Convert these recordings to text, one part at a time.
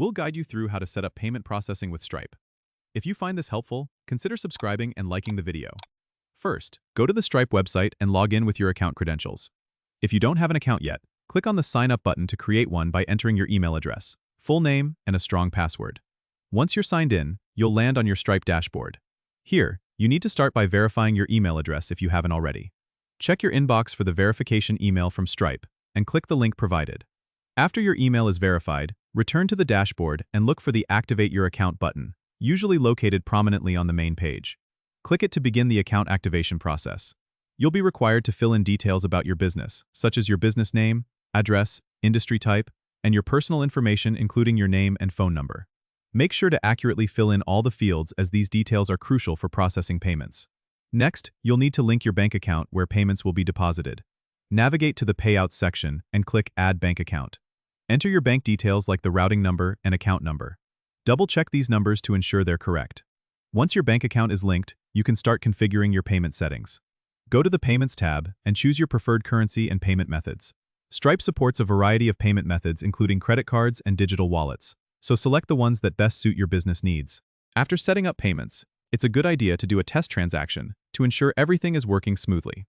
We'll guide you through how to set up payment processing with Stripe. If you find this helpful, consider subscribing and liking the video. First, go to the Stripe website and log in with your account credentials. If you don't have an account yet, click on the Sign Up button to create one by entering your email address, full name, and a strong password. Once you're signed in, you'll land on your Stripe dashboard. Here, you need to start by verifying your email address if you haven't already. Check your inbox for the verification email from Stripe and click the link provided. After your email is verified, return to the dashboard and look for the Activate Your Account button, usually located prominently on the main page. Click it to begin the account activation process. You'll be required to fill in details about your business, such as your business name, address, industry type, and your personal information including your name and phone number. Make sure to accurately fill in all the fields as these details are crucial for processing payments. Next, you'll need to link your bank account where payments will be deposited. Navigate to the Payouts section and click Add Bank Account. Enter your bank details like the routing number and account number. Double-check these numbers to ensure they're correct. Once your bank account is linked, you can start configuring your payment settings. Go to the Payments tab and choose your preferred currency and payment methods. Stripe supports a variety of payment methods including credit cards and digital wallets, so select the ones that best suit your business needs. After setting up payments, it's a good idea to do a test transaction to ensure everything is working smoothly.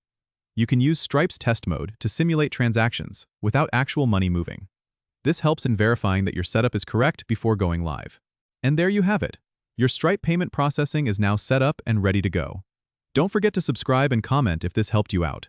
You can use Stripe's test mode to simulate transactions without actual money moving. This helps in verifying that your setup is correct before going live. And there you have it. Your Stripe payment processing is now set up and ready to go. Don't forget to subscribe and comment if this helped you out.